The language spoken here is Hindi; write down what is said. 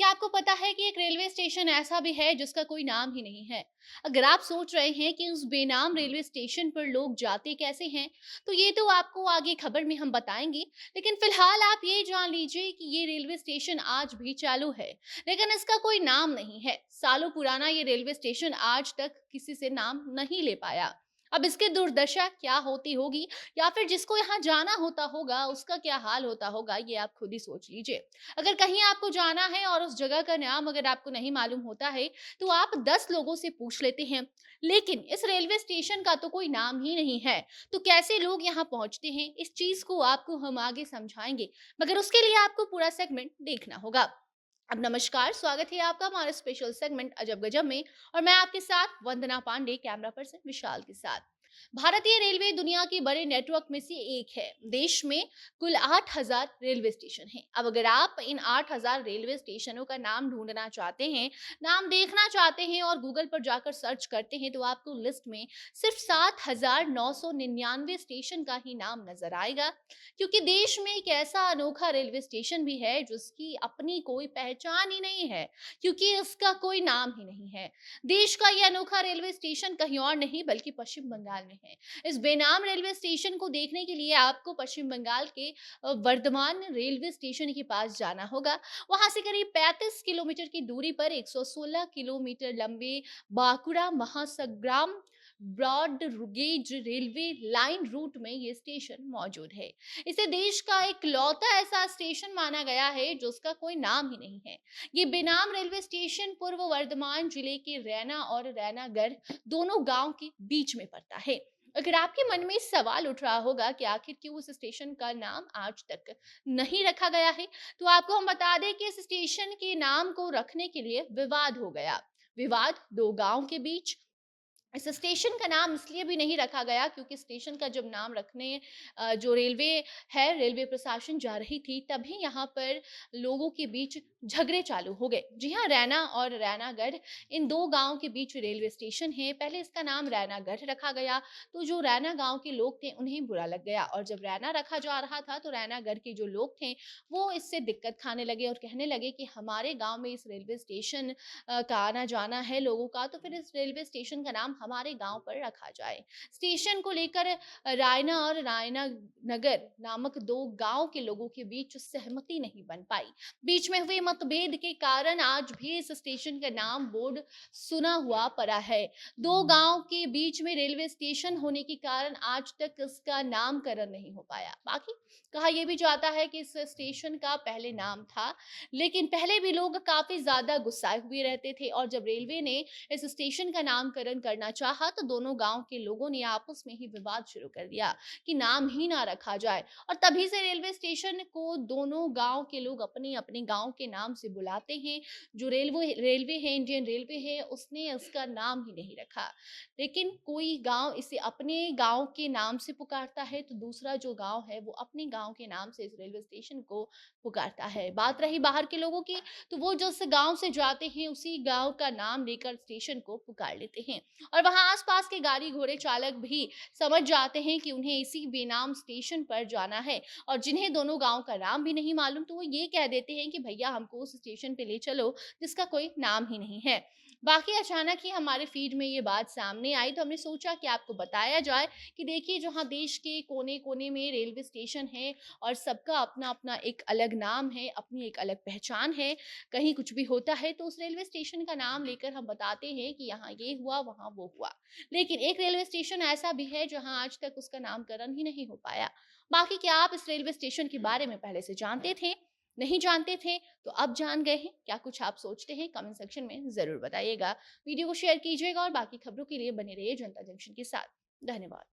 क्या आपको पता है कि एक रेलवे स्टेशन ऐसा भी है जिसका कोई नाम ही नहीं है? अगर आप सोच रहे हैं कि उस बेनाम रेलवे स्टेशन पर लोग जाते कैसे हैं, तो ये तो आपको आगे खबर में हम बताएंगे। लेकिन फिलहाल आप ये जान लीजिए कि ये रेलवे स्टेशन आज भी चालू है, लेकिन इसका कोई नाम नहीं है। सालों पुराना ये रेलवे स्टेशन आज तक किसी से नाम नहीं ले पाया। अब इसकी दुर्दशा क्या होती होगी, या फिर जिसको यहाँ जाना होता होगा उसका क्या हाल होता होगा, ये आप खुद ही सोच लीजिए। अगर कहीं आपको जाना है और उस जगह का नाम अगर आपको नहीं मालूम होता है, तो आप 10 लोगों से पूछ लेते हैं। लेकिन इस रेलवे स्टेशन का तो कोई नाम ही नहीं है, तो कैसे लोग यहाँ पहुँचते हैं, इस चीज़ को आपको हम आगे समझाएँगे। मगर उसके लिए आपको पूरा सेगमेंट देखना होगा। अब नमस्कार, स्वागत है आपका हमारे स्पेशल सेगमेंट अजब गजब में, और मैं आपके साथ वंदना पांडे, कैमरा पर्सन विशाल के साथ। भारतीय रेलवे दुनिया के बड़े नेटवर्क में से एक है। देश में कुल 8,000 रेलवे स्टेशन हैं। अब अगर आप इन 8,000 रेलवे स्टेशनों का नाम ढूंढना चाहते हैं, नाम देखना चाहते हैं और गूगल पर जाकर सर्च करते हैं, तो आपको लिस्ट में सिर्फ 7,999 स्टेशन का ही नाम नजर आएगा। क्योंकि देश में एक ऐसा अनोखा रेलवे स्टेशन भी है जिसकी अपनी कोई पहचान ही नहीं है, क्योंकि इसका कोई नाम ही नहीं है। देश का ये अनोखा रेलवे स्टेशन कहीं और नहीं बल्कि पश्चिम बंगाल में है। इस बेनाम रेलवे स्टेशन को देखने के लिए आपको पश्चिम बंगाल के वर्धमान रेलवे स्टेशन के पास जाना होगा। वहां से करीब 35 किलोमीटर की दूरी पर 116 किलोमीटर लंबे Bankura Mahasangram broad gauge railway line route में ये स्टेशन मौजूद है। इसे देश का एक लौता ऐसा स्टेशन माना गया है जिसका कोई नाम ही नहीं है। ये बेनाम रेलवे स्टेशन पूर्व वर्धमान जिले के रैना और रैनागढ़ दोनों गांव के बीच में पड़ता है। अगर आपके मन में सवाल उठ रहा होगा कि आखिर क्यों उस स्टेशन का नाम आज तक नहीं रखा गया है, तो आपको हम बता दें कि इस स्टेशन के नाम को रखने के लिए विवाद हो गया। विवाद दो गांव के बीच। इस स्टेशन का नाम इसलिए भी नहीं रखा गया क्योंकि स्टेशन का जब नाम रखने जो रेलवे है, रेलवे प्रशासन जा रही थी, तभी यहाँ पर लोगों के बीच झगड़े चालू हो गए। जी हाँ, रैना और रैनागढ़ इन दो गांव के बीच रेलवे स्टेशन है। पहले इसका नाम रैनागढ़ रखा गया, तो जो रैना गांव के लोग थे उन्हें बुरा लग गया, और जब रैना रखा जा रहा था तो रैनागढ़ के जो लोग थे वो इससे दिक्कत खाने लगे और कहने लगे कि हमारे गांव में इस रेलवे स्टेशन का आना जाना है लोगों का, तो फिर इस रेलवे स्टेशन का नाम हमारे गांव पर रखा जाए। स्टेशन को लेकर रायना और रायना नगर नामक दो गांव के लोगों के बीच सहमति नहीं बन पाई। बीच में हुए मतभेद के कारण आज भी इस स्टेशन का नाम बोर्ड सुना हुआ पड़ा है। दो गांव के बीच में रेलवे स्टेशन होने के कारण आज तक इसका नामकरण नहीं हो पाया। बाकी कहा यह भी जाता है कि इस स्टेशन का पहले नाम था, लेकिन पहले भी लोग काफी ज्यादा गुस्साए हुए रहते थे, और जब रेलवे ने इस स्टेशन का नामकरण करना चाहा तो दोनों गांव के लोगों ने आपस में ही विवाद शुरू कर दिया कि नाम ही ना रखा जाए। और तभी से रेलवे स्टेशन को दोनों गांव के लोग अपने अपने गांव के नाम से बुलाते हैं। जो रेलवे रेलवे है, इंडियन रेलवे है, उसने इसका नाम ही नहीं रखा। लेकिन कोई गांव इसे अपने गांव के नाम से पुकारता है, तो दूसरा जो गांव है वो अपने गांव के नाम से इस रेलवे स्टेशन को पुकारता है। बात रही बाहर के लोगों की, तो वो जिस गांव से जाते हैं उसी गांव का नाम लेकर स्टेशन को पुकार लेते हैं, और वहां आसपास के गाड़ी घोड़े चालक भी समझ जाते हैं कि उन्हें इसी बेनाम स्टेशन पर जाना है। और जिन्हें दोनों गांव का नाम भी नहीं मालूम, तो वो ये कह देते हैं कि भैया हमको उस स्टेशन पे ले चलो जिसका कोई नाम ही नहीं है। बाकी अचानक ही हमारे फीड में ये बात सामने आई, तो हमने सोचा कि आपको बताया जाए कि देखिए, जहाँ देश के कोने कोने में रेलवे स्टेशन है और सबका अपना अपना एक अलग नाम है, अपनी एक अलग पहचान है। कहीं कुछ भी होता है तो उस रेलवे स्टेशन का नाम लेकर हम बताते हैं कि यहाँ ये हुआ, वहाँ वो हुआ। लेकिन एक रेलवे स्टेशन ऐसा भी है जहाँ आज तक उसका नामकरण ही नहीं हो पाया। बाकी क्या आप इस रेलवे स्टेशन के बारे में पहले से जानते थे? नहीं जानते थे? तो अब जान गए हैं। क्या कुछ आप सोचते हैं? कमेंट सेक्शन में ज़रूर बताइएगा। वीडियो को शेयर कीजिएगा और बाकी खबरों के लिए बने रहिए जनता जंक्शन के साथ। धन्यवाद।